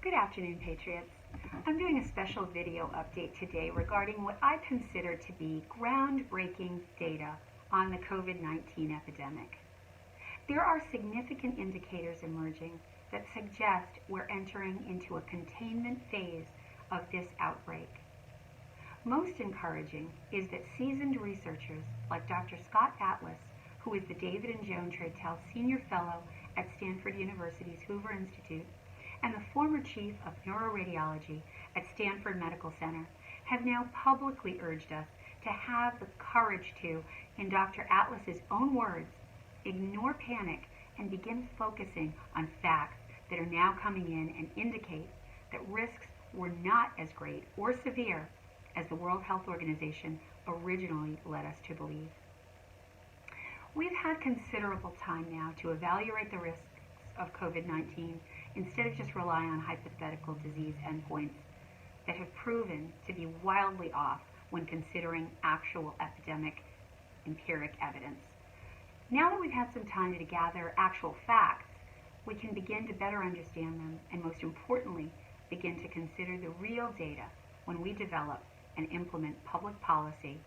Good afternoon, Patriots. I'm doing a special video update today regarding what I consider to be groundbreaking data on the COVID-19 epidemic. There are significant indicators emerging that suggest we're entering into a containment phase of this outbreak. Most encouraging is that seasoned researchers like Dr. Scott Atlas, who is the David and Joan Traitel Senior Fellow at Stanford University's Hoover Institute, and the former chief of neuroradiology at Stanford Medical Center, have now publicly urged us to have the courage to, in Dr. Atlas's own words, ignore panic and begin focusing on facts that are now coming in and indicate that risks were not as great or severe as the World Health Organization originally led us to believe. We've had considerable time now to evaluate the risks of COVID-19 instead of just rely on hypothetical disease endpoints that have proven to be wildly off when considering actual epidemic empiric evidence. Now that we've had some time to gather actual facts, we can begin to better understand them and, most importantly, begin to consider the real data when we develop and implement public policy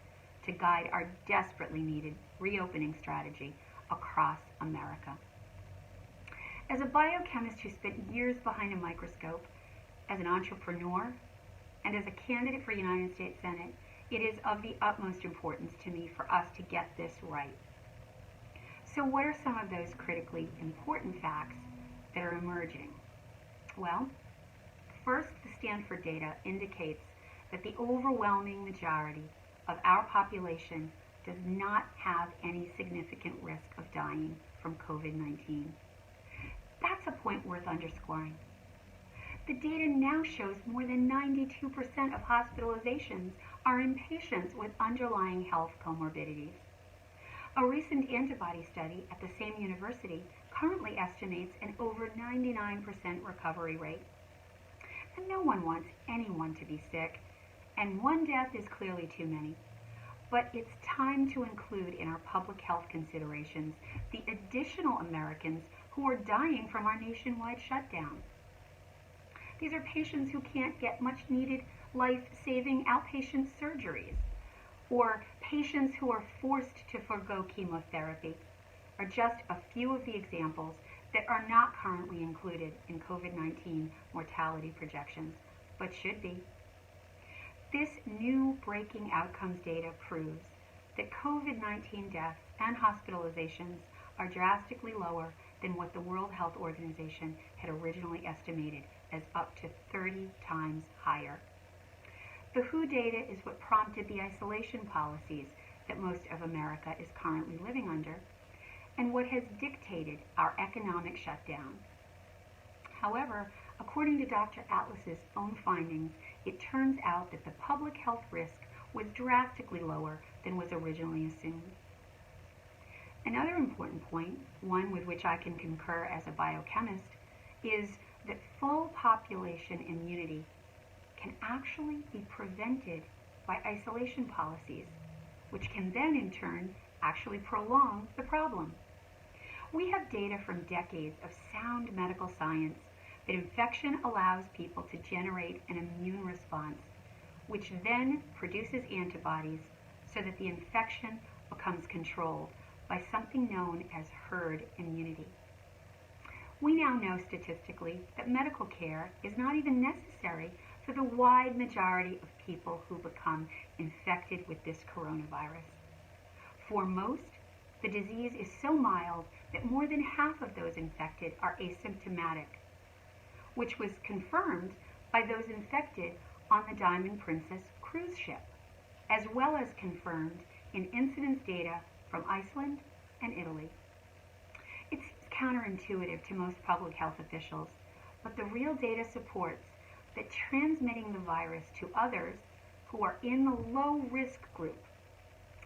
to guide our desperately needed reopening strategy across America. As a biochemist who spent years behind a microscope, as an entrepreneur, and as a candidate for United States Senate, it is of the utmost importance to me for us to get this right. So what are some of those critically important facts that are emerging? Well, first, the Stanford data indicates that the overwhelming majority of our population does not have any significant risk of dying from COVID-19. That's a point worth underscoring. The data now shows more than 92% of hospitalizations are in patients with underlying health comorbidities. A recent antibody study at the same university currently estimates an over 99% recovery rate. And no one wants anyone to be sick, and one death is clearly too many. But it's time to include in our public health considerations the additional Americans who are dying from our nationwide shutdown. These are patients who can't get much needed life-saving outpatient surgeries, or patients who are forced to forgo chemotherapy, are just a few of the examples that are not currently included in COVID-19 mortality projections, but should be. This new breaking outcomes data proves that COVID-19 deaths and hospitalizations are drastically lower than what the World Health Organization had originally estimated as up to 30 times higher. The WHO data is what prompted the isolation policies that most of America is currently living under, and what has dictated our economic shutdown. However, according to Dr. Atlas's own findings, it turns out that the public health risk was drastically lower than was originally assumed. Another important point, one with which I can concur as a biochemist, is that full population immunity can actually be prevented by isolation policies, which can then in turn actually prolong the problem. We have data from decades of sound medical science that infection allows people to generate an immune response, which then produces antibodies so that the infection becomes controlled by something known as herd immunity. We now know statistically that medical care is not even necessary for the wide majority of people who become infected with this coronavirus. For most, the disease is so mild that more than half of those infected are asymptomatic, which was confirmed by those infected on the Diamond Princess cruise ship, as well as confirmed in incidence data from Iceland and Italy. It seems counterintuitive to most public health officials, but the real data supports that transmitting the virus to others who are in the low-risk group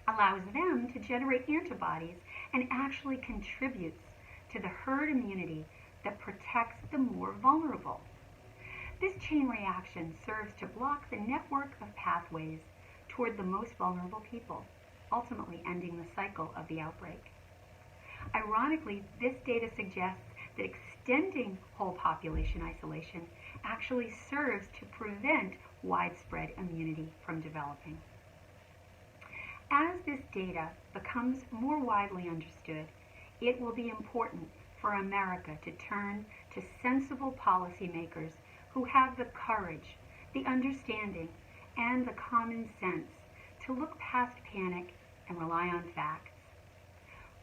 allows them to generate antibodies and actually contributes to the herd immunity that protects the more vulnerable. This chain reaction serves to block the network of pathways toward the most vulnerable people, ultimately ending the cycle of the outbreak. Ironically, this data suggests that extending whole population isolation actually serves to prevent widespread immunity from developing. As this data becomes more widely understood, it will be important for America to turn to sensible policymakers who have the courage, the understanding, and the common sense to look past panic and rely on facts.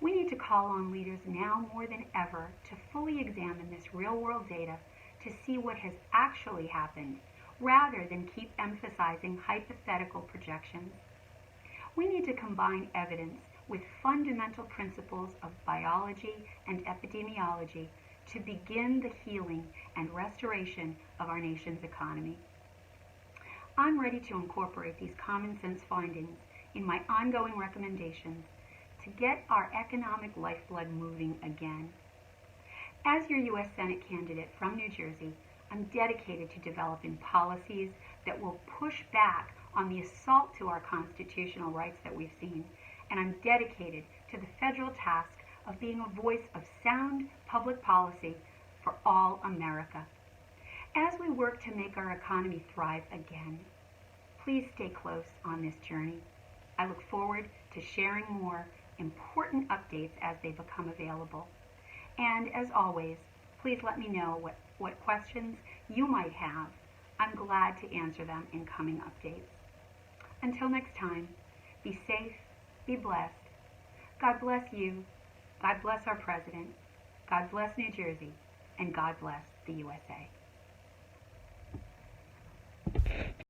We need to call on leaders now more than ever to fully examine this real-world data to see what has actually happened, rather than keep emphasizing hypothetical projections. We need to combine evidence with fundamental principles of biology and epidemiology to begin the healing and restoration of our nation's economy. I'm ready to incorporate these common sense findings in my ongoing recommendations to get our economic lifeblood moving again. As your U.S. Senate candidate from New Jersey, I'm dedicated to developing policies that will push back on the assault to our constitutional rights that we've seen, and I'm dedicated to the federal task of being a voice of sound public policy for all America. As we work to make our economy thrive again, please stay close on this journey. I look forward to sharing more important updates as they become available. And as always, please let me know what questions you might have. I'm glad to answer them in coming updates. Until next time, be safe, be blessed. God bless you. God bless our President. God bless New Jersey. And God bless the USA.